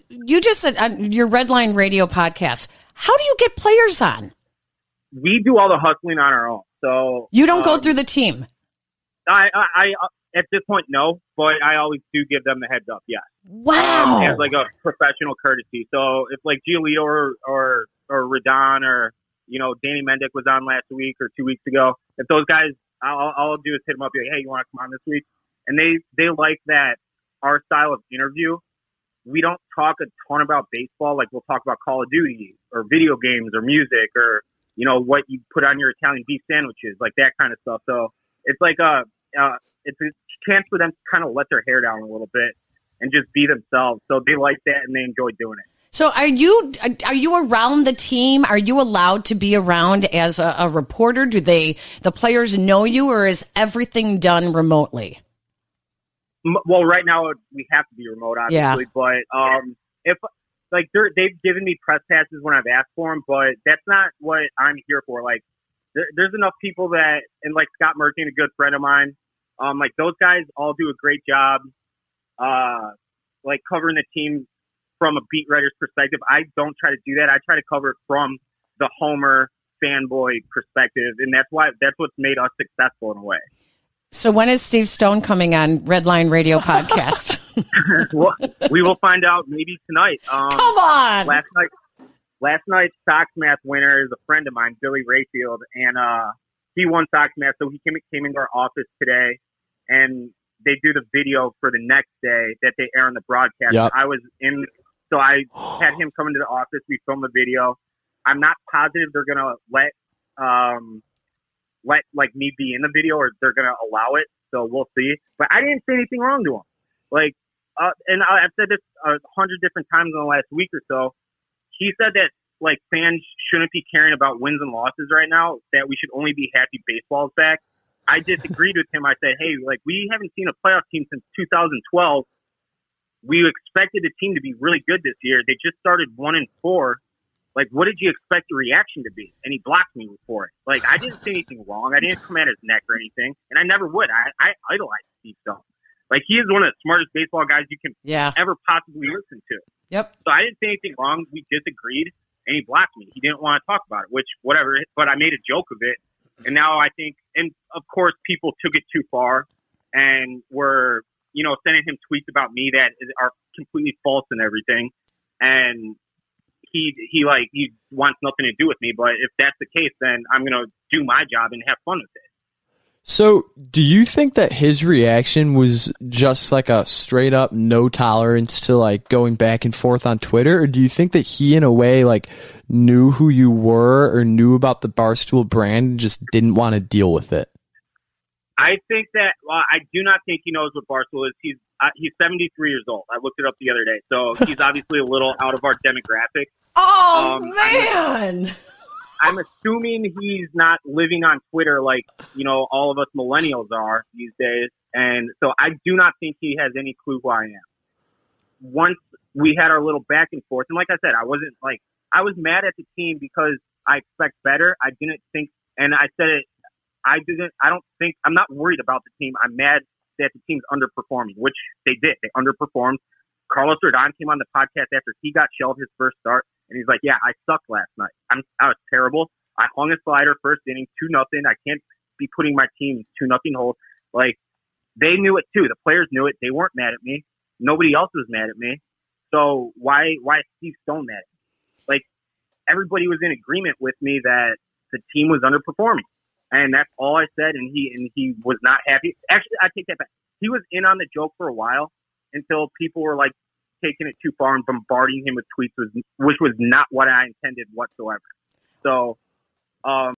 you just said on your Redline Radio podcast, how do you get players on? We do all the hustling on our own. So you don't go through the team. I at this point, no, but I always do give them the heads up. Yes. Wow. As like a professional courtesy. So if like Giolito or Radon or, Danny Mendick was on last week or 2 weeks ago, if those guys, all I'll do is hit them up, be like, hey, you want to come on this week? And they like that, our style of interview. We don't talk a ton about baseball. Like we'll talk about Call of Duty or video games or music or, what you put on your Italian beef sandwiches, like that kind of stuff. So it's like it's a chance for them to kind of let their hair down a little bit and just be themselves. So they like that and they enjoy doing it. So are you around the team? Are you allowed to be around as a reporter? Do the players know you, or is everything done remotely? Well, right now we have to be remote, obviously. Yeah. But if like they've given me press passes when I've asked for them, but that's not what I'm here for. Like there's enough people that, and like Scott Merkin, a good friend of mine, like those guys all do a great job, like covering the team from a beat writer's perspective. I don't try to do that. I try to cover it from the homer fanboy perspective, and that's what's made us successful in a way. So when is Steve Stone coming on Redline Radio podcast? Well, we will find out maybe tonight. Come on! Last night's Sox Math winner is a friend of mine, Billy Rayfield, and he won Sox Math, so he came into our office today, and they do the video for the next day that they air on the broadcast. Yep. So I had him come into the office. We filmed the video. I'm not positive they're gonna let like me be in the video, or they're gonna allow it. So we'll see. But I didn't say anything wrong to him. Like, and I've said this 100 different times in the last week or so. He said that like fans shouldn't be caring about wins and losses right now. That we should only be happy baseball's back. I disagreed with him. I said, hey, like we haven't seen a playoff team since 2012. We expected the team to be really good this year. They just started 1-4. Like, what did you expect the reaction to be? And he blocked me for it. Like, I didn't say anything wrong. I didn't come at his neck or anything. And I never would. I idolize Steve Stone. Like, he is one of the smartest baseball guys you can ever possibly listen to. Yep. So I didn't say anything wrong. We disagreed, and he blocked me. He didn't want to talk about it, which, whatever. But I made a joke of it. And now I think, and of course, people took it too far and were, sending him tweets about me that are completely false and everything. And he wants nothing to do with me. But if that's the case, then I'm going to do my job and have fun with it. So do you think that his reaction was just like a straight up no tolerance to like going back and forth on Twitter? Or do you think that he in a way like knew who you were or knew about the Barstool brand and just didn't want to deal with it? I think that, I do not think he knows what Barstool is. He's 73 years old. I looked it up the other day. So he's obviously a little out of our demographic. Oh, man. I'm assuming he's not living on Twitter like, all of us millennials are these days. And so I do not think he has any clue who I am. Once we had our little back and forth, and like I said, I was mad at the team because I expect better. I didn't think, and I said it, I'm not worried about the team. I'm mad that the team's underperforming, which they did. They underperformed. Carlos Rodon came on the podcast after he got shelled his first start, and he's like, yeah, I sucked last night. I was terrible. I hung a slider first inning, 2-0. I can't be putting my team 2-0 hold. Like, they knew it too. The players knew it. They weren't mad at me. Nobody else was mad at me. So why is Steve Stone mad at me? Like, everybody was in agreement with me that the team was underperforming. And that's all I said, and he was not happy. Actually, I take that back. He was in on the joke for a while until people were like taking it too far and bombarding him with tweets, which was not what I intended whatsoever. So